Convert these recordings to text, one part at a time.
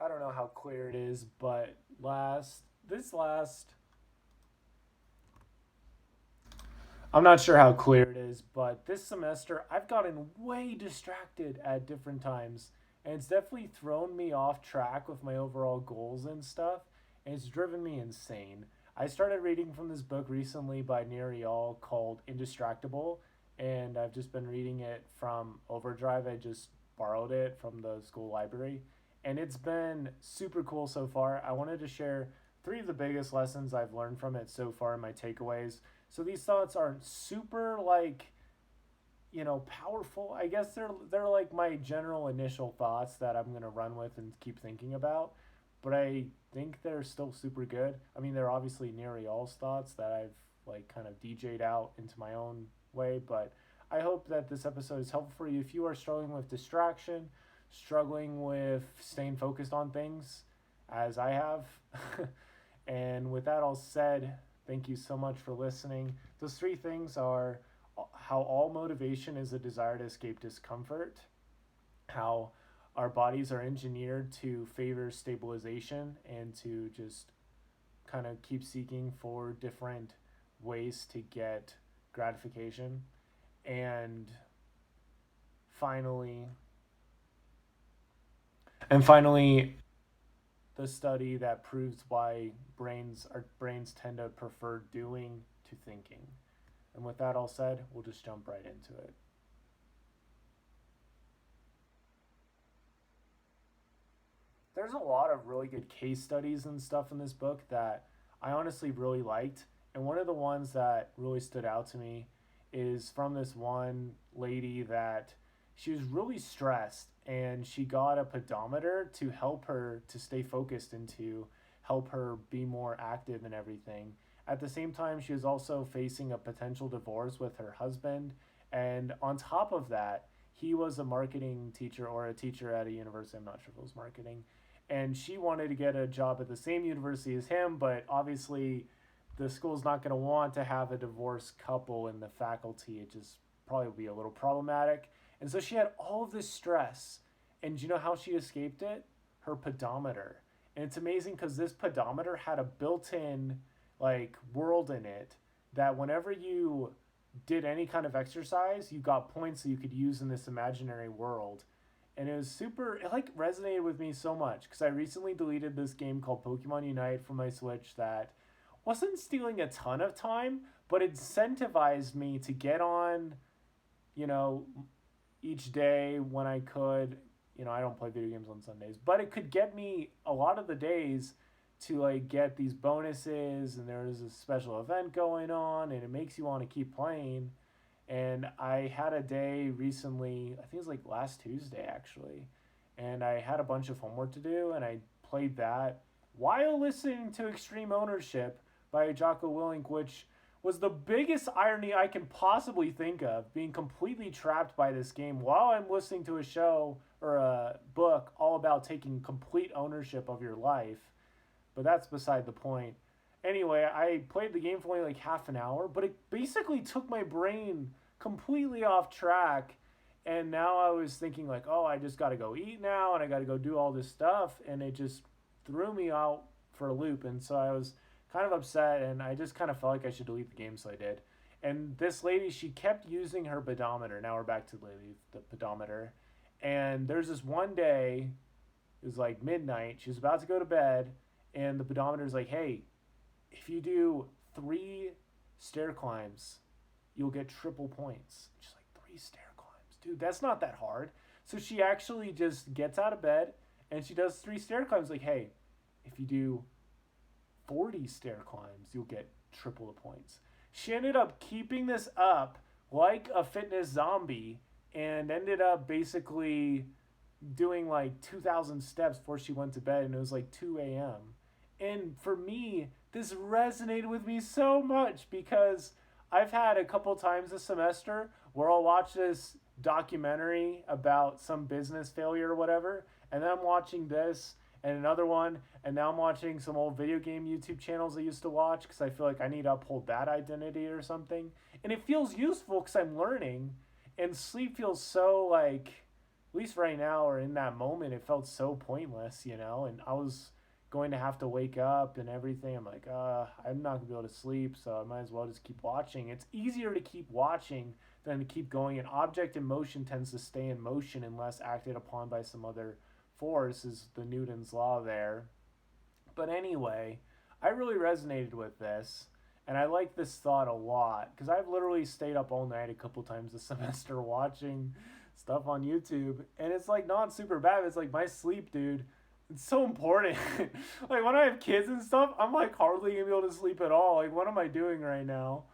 I don't know how clear it is, but this last I'm not sure how clear it is, but this semester I've gotten way distracted at different times, and it's definitely thrown me off track with my overall goals and stuff, and it's driven me insane. I started reading from this book recently by Nir Eyal called Indistractable, and I've just been reading it from Overdrive. I just borrowed it from the school library, and it's been super cool so far. I wanted to share three of the biggest lessons I've learned from it so far and my takeaways. So these thoughts aren't super like, powerful. I guess they're like my general initial thoughts that I'm going to run with and keep thinking about, but I think they're still super good. I mean, they're obviously Nir Eyal's thoughts that I've like kind of DJ'd out into my own way, but I hope that this episode is helpful for you if you are struggling with distraction, struggling with staying focused on things as I have. And with that all said, thank you so much for listening. Those three things are how all motivation is a desire to escape discomfort, how our bodies are engineered to favor stabilization and to just kind of keep seeking for different ways to get gratification, and finally, and finally, the study that proves why our brains tend to prefer doing to thinking. And with that all said, we'll just jump right into it. There's a lot of really good case studies and stuff in this book that I honestly really liked. And one of the ones that really stood out to me is from this one lady that she was really stressed and she got a pedometer to help her to stay focused and to help her be more active and everything. At the same time, she was also facing a potential divorce with her husband. And on top of that, he was a marketing teacher or a teacher at a university. I'm not sure if it was marketing. And she wanted to get a job at the same university as him, but obviously the school's not going to want to have a divorced couple in the faculty. It just probably would be a little problematic. And so she had all of this stress. And do you know how she escaped it? Her pedometer. And it's amazing because this pedometer had a built-in like world in it that whenever you did any kind of exercise, you got points that you could use in this imaginary world. And it was super, it like resonated with me so much because I recently deleted this game called Pokemon Unite from my Switch that wasn't stealing a ton of time, but incentivized me to get on, you know, each day when I could. I don't play video games on Sundays, but it could get me a lot of the days to like get these bonuses, and there's a special event going on and it makes you want to keep playing. And I had a day recently, I think it was like last Tuesday actually, and I had a bunch of homework to do and I played that while listening to Extreme Ownership by Jocko Willink, which was the biggest irony I can possibly think of, being completely trapped by this game while I'm listening to a show or a book all about taking complete ownership of your life. But that's beside the point. Anyway, I played the game for only like half an hour, but it basically took my brain completely off track. And now I was thinking like, oh, I just got to go eat now and I got to go do all this stuff. And it just threw me out for a loop. And so I was kind of upset and I just kind of felt like I should delete the game. So I did. And this lady, she kept using her pedometer. Now we're back to the pedometer. And there's this one day, it was like midnight. She was about to go to bed. And the pedometer's like, hey, if you do 3 stair climbs, you'll get triple points. She's like, 3 stair climbs? Dude, that's not that hard. So she actually just gets out of bed and she does 3 stair climbs. Like, hey, if you do 40 stair climbs, you'll get triple the points. She ended up keeping this up like a fitness zombie and ended up basically doing like 2,000 steps before she went to bed, and it was like 2 a.m. And for me, this resonated with me so much because I've had a couple times this semester where I'll watch this documentary about some business failure or whatever, and then I'm watching this and another one, and now I'm watching some old video game YouTube channels I used to watch because I feel like I need to uphold that identity or something. And it feels useful because I'm learning, and sleep feels so like at least right now or in that moment, it felt so pointless, you know, and I was going to have to wake up and everything. I'm like, I'm not gonna be able to sleep, so I might as well just keep watching. It's easier to keep watching than to keep going. An object in motion tends to stay in motion unless acted upon by some other force, is the Newton's law there. But anyway, I really resonated with this, and I like this thought a lot because I've literally stayed up all night a couple times this semester watching stuff on YouTube, and it's like not super bad. It's like my sleep, dude. It's so important. Like when I have kids and stuff, I'm like hardly gonna be able to sleep at all. Like what am I doing right now?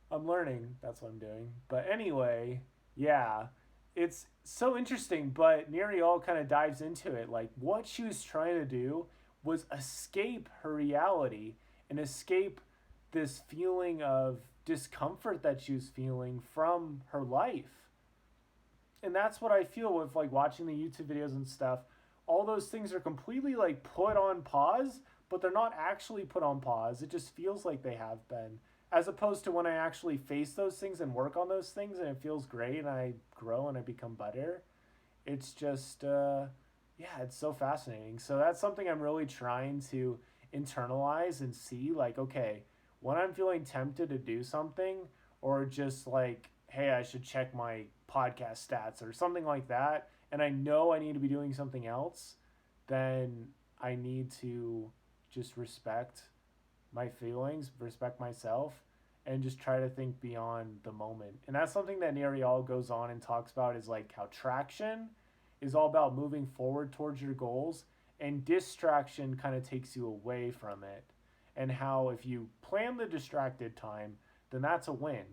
I'm learning. That's what I'm doing. But anyway, yeah, it's so interesting. But Nir Eyal kind of dives into it. Like what she was trying to do was escape her reality and escape this feeling of discomfort that she was feeling from her life. And that's what I feel with like watching the YouTube videos and stuff. All those things are completely like put on pause, but they're not actually put on pause. It just feels like they have been. As opposed to when I actually face those things and work on those things and it feels great and I grow and I become better. It's just, yeah, it's so fascinating. So that's something I'm really trying to internalize and see like, okay, when I'm feeling tempted to do something or just like, hey, I should check my podcast stats or something like that, and I know I need to be doing something else, then I need to just respect my feelings, respect myself, and just try to think beyond the moment. And that's something that Nir Eyal goes on and talks about is like how traction is all about moving forward towards your goals, and distraction kind of takes you away from it. And how if you plan the distracted time, then that's a win.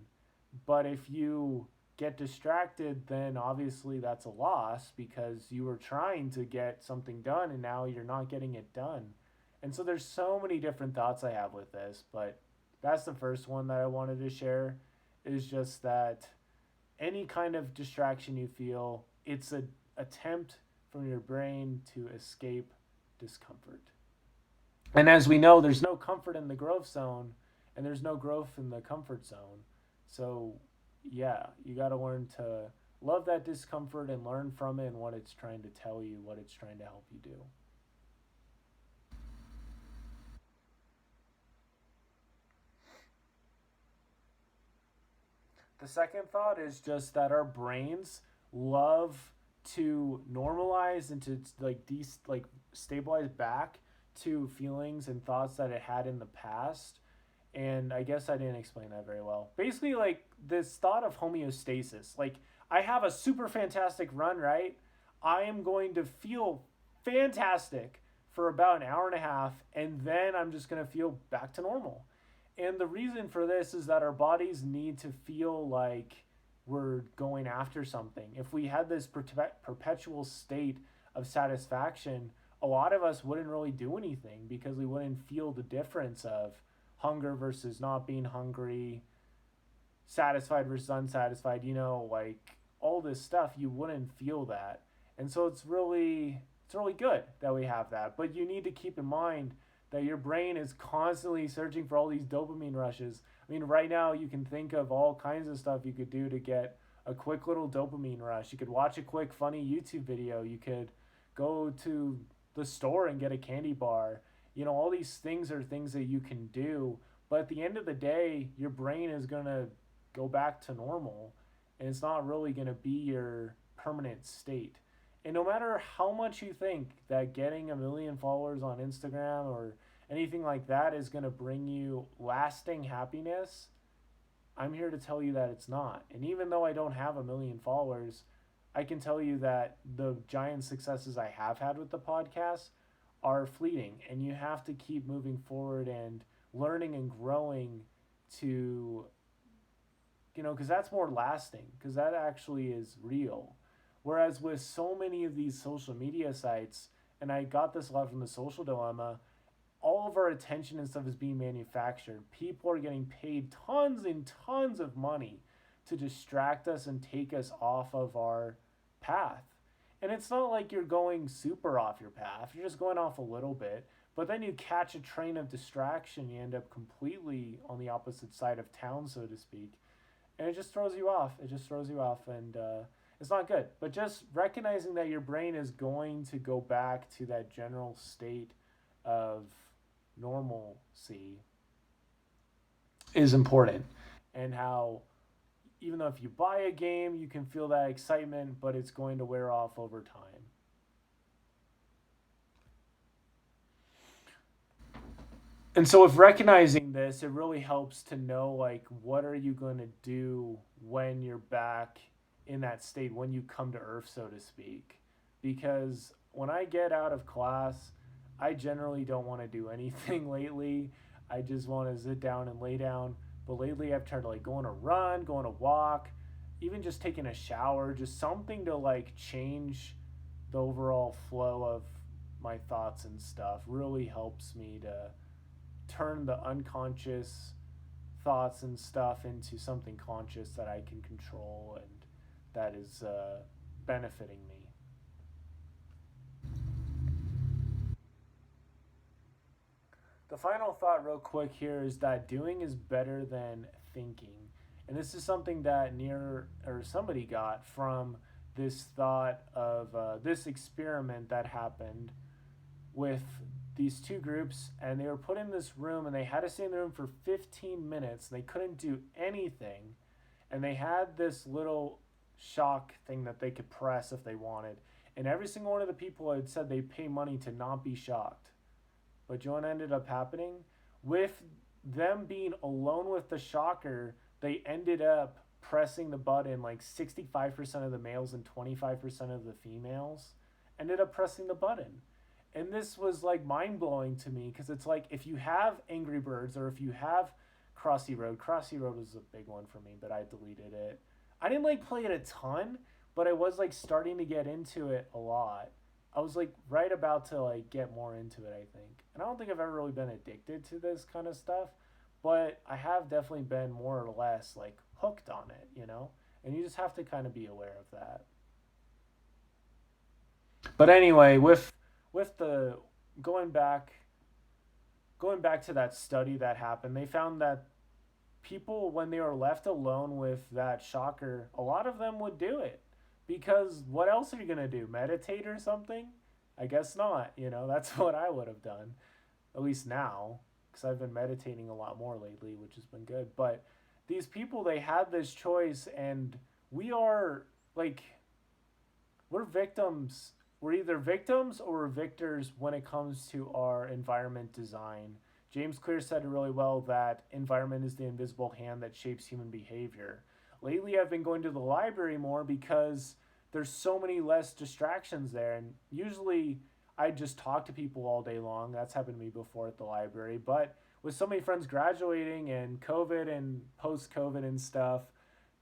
But if you get distracted, then obviously that's a loss because you were trying to get something done and now you're not getting it done. And so there's so many different thoughts I have with this, but that's the first one that I wanted to share is just that any kind of distraction you feel, it's an attempt from your brain to escape discomfort. And as we know, there's no comfort in the growth zone and there's no growth in the comfort zone. So, yeah, you got to learn to love that discomfort and learn from it and what it's trying to tell you, what it's trying to help you do. The second thought is just that our brains love to normalize and to like stabilize back to feelings and thoughts that it had in the past. And I guess I didn't explain that very well. Basically, like this thought of homeostasis. Like I have a super fantastic run, right? I am going to feel fantastic for about an hour and a half, and then I'm just going to feel back to normal. And the reason for this is that our bodies need to feel like we're going after something. If we had this perpetual state of satisfaction, a lot of us wouldn't really do anything because we wouldn't feel the difference of hunger versus not being hungry, satisfied versus unsatisfied, you know, like all this stuff, you wouldn't feel that. And so it's really good that we have that. But you need to keep in mind that your brain is constantly searching for all these dopamine rushes. I mean, right now you can think of all kinds of stuff you could do to get a quick little dopamine rush. You could watch a quick funny YouTube video. You could go to the store and get a candy bar. You know, all these things are things that you can do. But at the end of the day, your brain is going to go back to normal. And it's not really going to be your permanent state. And no matter how much you think that getting a million followers on Instagram or anything like that is going to bring you lasting happiness, I'm here to tell you that it's not. And even though I don't have a million followers, I can tell you that the giant successes I have had with the podcast are fleeting. And you have to keep moving forward and learning and growing to, you know, because that's more lasting, because that actually is real. Whereas with so many of these social media sites, and I got this a lot from the social dilemma, all of our attention and stuff is being manufactured. People are getting paid tons and tons of money to distract us and take us off of our path. And it's not like you're going super off your path, you're just going off a little bit. But then you catch a train of distraction, you end up completely on the opposite side of town, so to speak. And it just throws you off. It just throws you off. And It's not good. But just recognizing that your brain is going to go back to that general state of normalcy is important. And how, even though if you buy a game, you can feel that excitement, but it's going to wear off over time. And so, with recognizing this, it really helps to know, like, what are you going to do when you're back in that state, when you come to earth, so to speak. Because when I get out of class, I generally don't want to do anything lately. I just want to sit down and lay down. But lately, I've tried to, like, go on a run, go on a walk, even just taking a shower, just something to, like, change the overall flow of my thoughts and stuff really helps me to turn the unconscious thoughts and stuff into something conscious that I can control and that is benefiting me. The final thought, real quick, here is that doing is better than thinking. And this is something that Nir or somebody got from this thought of this experiment that happened with these two groups, and they were put in this room and they had to stay in the room for 15 minutes and they couldn't do anything, and they had this little shock thing that they could press if they wanted, and every single one of the people had said they pay money to not be shocked. But you know what ended up happening? With them being alone with the shocker, they ended up pressing the button, like 65% of the males and 25% of the females ended up pressing the button. And this was like mind blowing to me because it's like if you have Angry Birds or if you have Crossy Road was a big one for me, but I deleted it. I didn't like play it a ton, but I was like starting to get into it a lot. I was like right about to like get more into it, I think. And I don't think I've ever really been addicted to this kind of stuff, but I have definitely been more or less like hooked on it, you know? And you just have to kind of be aware of that. But anyway, with the going back going back to that study that happened, they found that people, when they were left alone with that shocker, a lot of them would do it. Because what else are you going to do? Meditate or something? I guess not. You know, that's what I would have done, at least now, because I've been meditating a lot more lately, which has been good. But these people, they had this choice, and we are like, we're victims. We're either victims or we're victors when it comes to our environment design. James Clear said it really well that environment is the invisible hand that shapes human behavior. Lately, I've been going to the library more because there's so many less distractions there. And usually, I just talk to people all day long. That's happened to me before at the library. But with so many friends graduating and COVID and post COVID and stuff,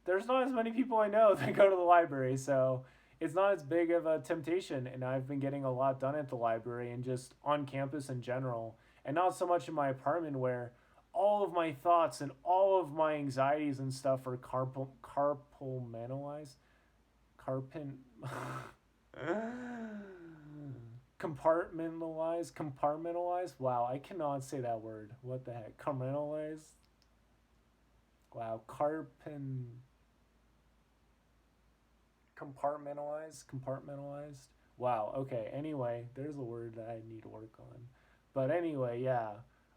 there's not as many people I know that go to the library. So it's not as big of a temptation. And I've been getting a lot done at the library and just on campus in general. And not so much in my apartment where all of my thoughts and all of my anxieties and stuff are carpomantalized. Carpent. Compartmentalized. Wow, I cannot say that word. What the heck? Compartmentalized. Wow, compartmentalized. Wow. Okay. Anyway, there's a word that I need to work on. But anyway, yeah,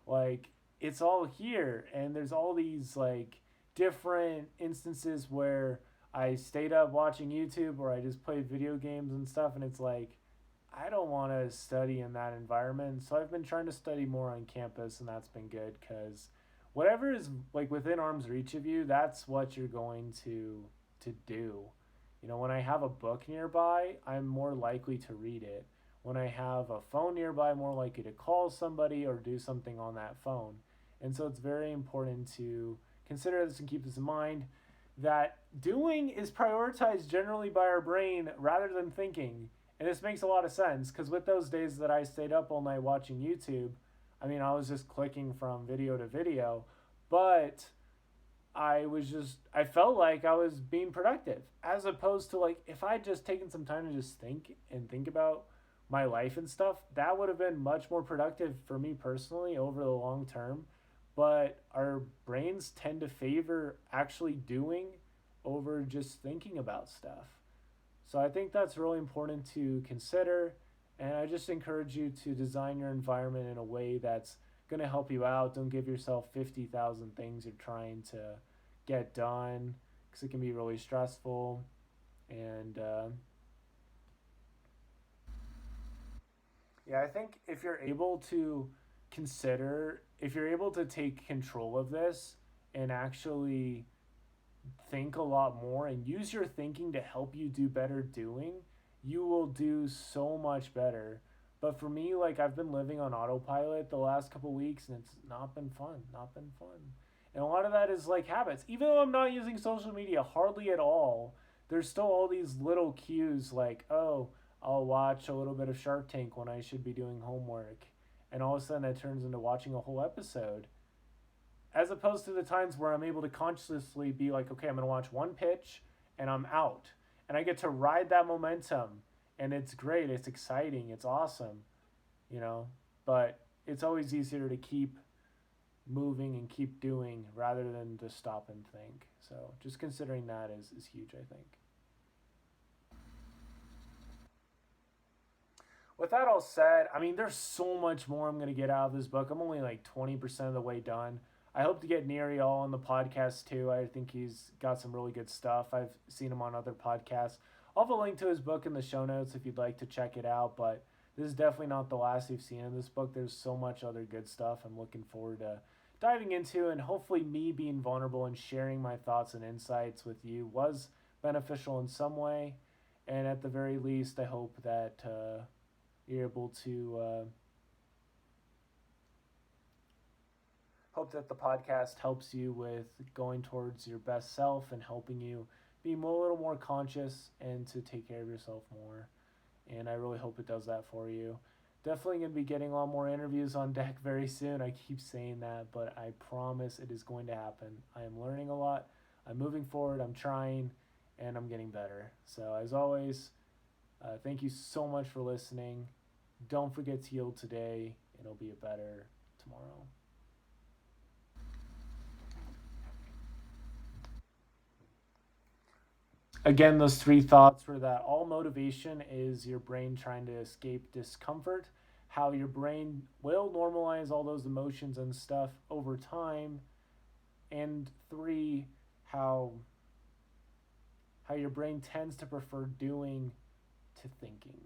like it's all here, and there's all these like different instances where I stayed up watching YouTube or I just played video games and stuff, and it's like I don't want to study in that environment. So I've been trying to study more on campus, and that's been good because whatever is like within arm's reach of you, that's what you're going to do. You know, when I have a book nearby, I'm more likely to read it. When I have a phone nearby, I'm more likely to call somebody or do something on that phone. And so it's very important to consider this and keep this in mind that doing is prioritized generally by our brain rather than thinking. And this makes a lot of sense because with those days that I stayed up all night watching YouTube, I mean, I was just clicking from video to video, but I felt like I was being productive as opposed to like if I would just taken some time to just think and think about my life and stuff, that would have been much more productive for me personally over the long term. But our brains tend to favor actually doing over just thinking about stuff. So I think that's really important to consider. And I just encourage you to design your environment in a way that's going to help you out. Don't give yourself 50,000 things you're trying to get done because it can be really stressful. And yeah, I think if you're able to if you're able to take control of this and actually think a lot more and use your thinking to help you do better doing, you will do so much better. But for me, like I've been living on autopilot the last couple weeks and it's not been fun, not been fun. And a lot of that is like habits. Even though I'm not using social media hardly at all, there's still all these little cues like, oh, I'll watch a little bit of Shark Tank when I should be doing homework. And all of a sudden that turns into watching a whole episode as opposed to the times where I'm able to consciously be like, okay, I'm going to watch one pitch and I'm out. And I get to ride that momentum and it's great, it's exciting, it's awesome, you know? But it's always easier to keep moving and keep doing rather than just stop and think. So just considering that is huge, I think. With that all said, I mean, there's so much more I'm going to get out of this book. I'm only like 20% of the way done. I hope to get Nir Eyal on the podcast too. I think he's got some really good stuff. I've seen him on other podcasts. I'll have a link to his book in the show notes if you'd like to check it out. But this is definitely not the last you've seen in this book. There's so much other good stuff I'm looking forward to diving into. And hopefully, me being vulnerable and sharing my thoughts and insights with you was beneficial in some way. And at the very least, I hope that you're able to hope that the podcast helps you with going towards your best self and helping you be a little more conscious and to take care of yourself more. And I really hope it does that for you. Definitely going to be getting a lot more interviews on deck very soon. I keep saying that, but I promise it is going to happen. I am learning a lot. I'm moving forward. I'm trying, and I'm getting better. So, as always, thank you so much for listening. Don't forget to yield today, and it'll be a better tomorrow. Again, those three thoughts were that all motivation is your brain trying to escape discomfort, how your brain will normalize all those emotions and stuff over time, and three, how your brain tends to prefer doing to thinking.